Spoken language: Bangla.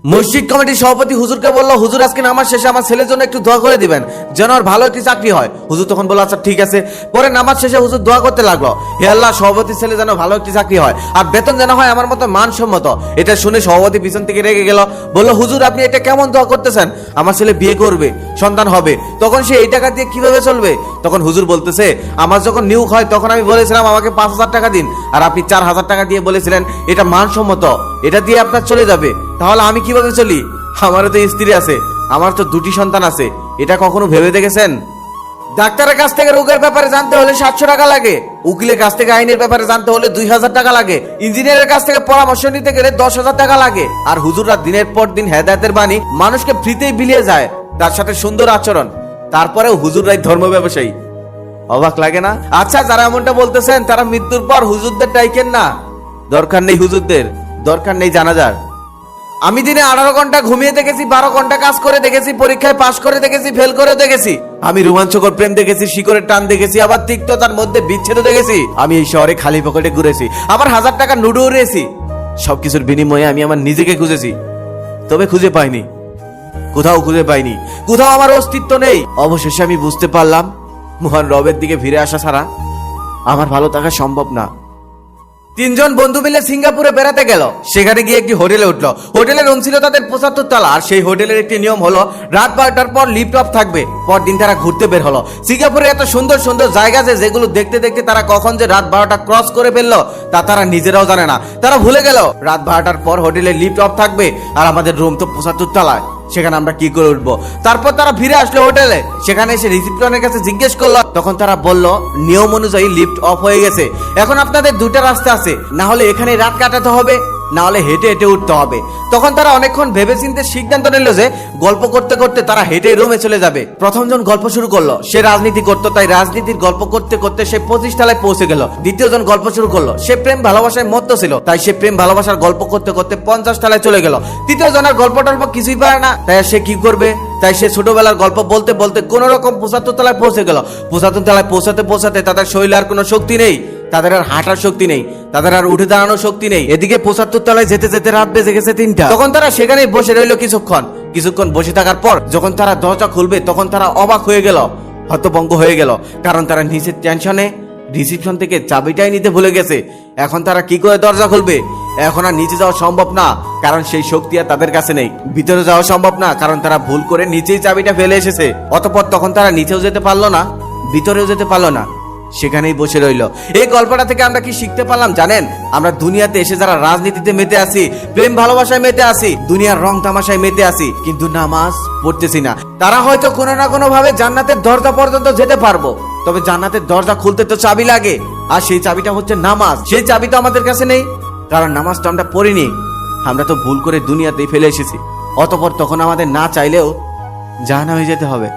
মসজিদ কমিটির সভাপতি হুজুরকে বলল, হুজুর আজকে নামাজ শেষে আমার ছেলের জন্য একটু দোয়া করে দিবেন যেন ওর ভালো একটি চাকরি হয়। হুজুর তখন বলল, আচ্ছা ঠিক আছে। পরে নামাজ শেষে হুজুর দোয়া করতে লাগলো, হে আল্লাহ, সভাপতির ছেলে যেন ভালো একটি চাকরি হয় আর বেতন যেন হয় আমার মতো মানসম্মত। এটা শুনে সভাপতি পিছন থেকে রেগে গেল, বলল, হুজুর আপনি এটা কেমন দোয়া করতেছেন? আমার ছেলে বিয়ে করবে, সন্তান হবে, তখন সে এই টাকা দিয়ে কিভাবে চলবে? তখন হুজুর বলতেছে, আমার যখন নিয়োগ হয় তখন আমি বলেছিলাম আমাকে 5,000 টাকা দিন, আর আপনি 4,000 টাকা দিয়ে বলেছিলেন এটা মানসম্মত, এটা দিয়ে আপনার চলে যাবে। তাহলে আমি কিভাবে চলি? আমারও তো স্ত্রী আছে, আমার তো 2টি সন্তান আছে, এটা কখনো ভেবে দেখেছেন? ডাক্তারের কাছ থেকে রোগের ব্যাপারে জানতে হলে 700 টাকা লাগে, উকিলের কাছ থেকে আইনের ব্যাপারে জানতে হলে 2,000 টাকা লাগে, ইঞ্জিনিয়ারের কাছ থেকে পরামর্শ নিতে গেলে 10,000 টাকা লাগে। আর হুজুররা দিনের পর দিন হেদায়েতের বাণী মানুষকে ফ্রিতেই বিলিয়ে যায়, তার সাথে সুন্দর আচরণ, তারপরেও হুজুররাই ধর্ম ব্যবসায়ী। অবাক লাগে না? আচ্ছা, যারা এমনটা বলতেছেন তারা মৃত্যুর পর হুজুরদের ডাইকেন না, দরকার নেই হুজুরদের, দরকার নেই জানাজার। আমি দিনে 18 ঘন্টা ঘুমিয়ে দেখেছি, 12 ঘন্টা কাজ করে দেখেছি, পরীক্ষায় পাশ করে দেখেছি, ফেল করে দেখেছি। আমি রোমাঞ্চকর প্রেম দেখেছি, শিকড়ের টান দেখেছি, আবার তিক্ততার মধ্যে বিচ্ছেদ দেখেছি। আমি এই শহরে খালি পকেটে ঘুরেছি, আবার 1000 টাকা নুডু উড়িয়েছি। সবকিছুর বিনিময়ে আমি আমার নিজেকে খুঁজেছি, তবে খুঁজে পাইনি, কোথাও খুঁজে পাইনি, কোথাও আমার অস্তিত্ব নেই। অবশেষে আমি বুঝতে পারলাম মহান রবের দিকে ফিরে আসা ছাড়া আমার ভালো থাকা সম্ভব না। 3 জন বন্ধু মিলে সিঙ্গাপুরে বেড়াতে গেল। সেখানে গিয়ে একটি হোটেলে উঠলো। হোটেলের রুম ছিল তাদের 75 তলা, আর সেই হোটেলের একটি নিয়ম হলো রাত 12টার পর লিফট অফ থাকবে। পরদিন তারা ঘুরতে বের হলো। সিঙ্গাপুরে এত সুন্দর সুন্দর জায়গা আছে যেগুলো দেখতে দেখতে তারা কখন যে রাত 12টা ক্রস করে ফেললো তা তারা নিজেরাও জানে না। তারা ভুলে গেল রাত 12টার পর হোটেলে লিফট অফ থাকবে, আর আমাদের রুম তো 75 তলায়, সেখানে আমরা কি করে উঠবো? তারপর তারা ফিরে আসলো হোটেলে। সেখানে এসে রিসিপশনের কাছে জিজ্ঞেস করলো, তখন তারা বলল নিয়ম অনুযায়ী লিফট অফ হয়ে গেছে, এখন আপনাদের 2টা রাস্তা আছে, না হলে এখানে রাত কাটাতে হবে, না হলে হেঁটে হেঁটে উঠতে হবে। তখন তারা অনেকক্ষণ ভেবেচিন্তে সিদ্ধান্ত নিল যে গল্প করতে করতে তারা হেঁটে রুমে চলে যাবে। প্রথমজন গল্প শুরু করলো, সে রাজনীতি করতো, তাই রাজনীতির গল্প করতে করতে সে 25 তলায় পৌঁছে গেল। দ্বিতীয়জন গল্প শুরু করলো, সে প্রেম ভালোবাসায় মত্ত ছিল, তাই সে প্রেম ভালোবাসার গল্প করতে করতে 50 তলায় চলে গেল। তৃতীয় জনের গল্প টল্প কিছুই পারে না, তাই সে কি করবে? তাই সে ছোটবেলার গল্প বলতে বলতে কোন রকম 75 তলায় পৌঁছে গেল। 75 তলায় পৌঁছাতে পৌঁছাতে তাদের শরীরে আর কোনো শক্তি নেই, তাদের আর হাঁটার শক্তি নেই, তাদের আর উঠে দাঁড়ানোর শক্তি নেই। এদিকে 75 তলায় যেতে যেতে রাত বেজে গেছে 3টা। তখন তারা সেখানেই বসে রইল কিছুক্ষণ বসে থাকার পর যখন তারা দরজা খুলবে তখন তারা অবাক হয়ে গেল, হতভম্ব হয়ে গেল, কারণ তারা নিচের টেনশনে রিসিপশন থেকে চাবিটাই নিতে ভুলে গেছে। এখন তারা কি করে দরজা খুলবে? এখন আর নিচে যাওয়া সম্ভব না, কারণ সেই শক্তি আর তাদের কাছে নেই। ভিতরে যাওয়া সম্ভব না, কারণ তারা ভুল করে নিচেই চাবিটা ফেলে এসেছে। অতঃপর তখন তারা নিচেও যেতে পারলো না, ভিতরেও যেতে পারলো না, সেখানেই বসে রইল। এই গল্পটা থেকে আমরা কি শিখতে পারলাম জানেন? আমরা দুনিয়াতে এসে যারা রাজনীতিতে মেতে আছি, প্রেম ভালোবাসায় মেতে আছি, দুনিয়ার রং তামাশায় মেতে আছি, কিন্তু নামাজ পড়তেছি না, তারা হয়তো কোনো না কোনো ভাবে জান্নাতের দরজা পর্যন্ত যেতে পারবো, তবে জান্নাতের দরজা খুলতে তো চাবি লাগে, আর সেই চাবিটা হচ্ছে নামাজ। সেই চাবি তো আমাদের কাছে নেই, কারণ নামাজটা আমরা পড়িনি, আমরা তো ভুল করে দুনিয়াতেই ফেলে এসেছি। অতঃপর তখন আমাদের না চাইলেও জাহান্নামে যেতে হবে।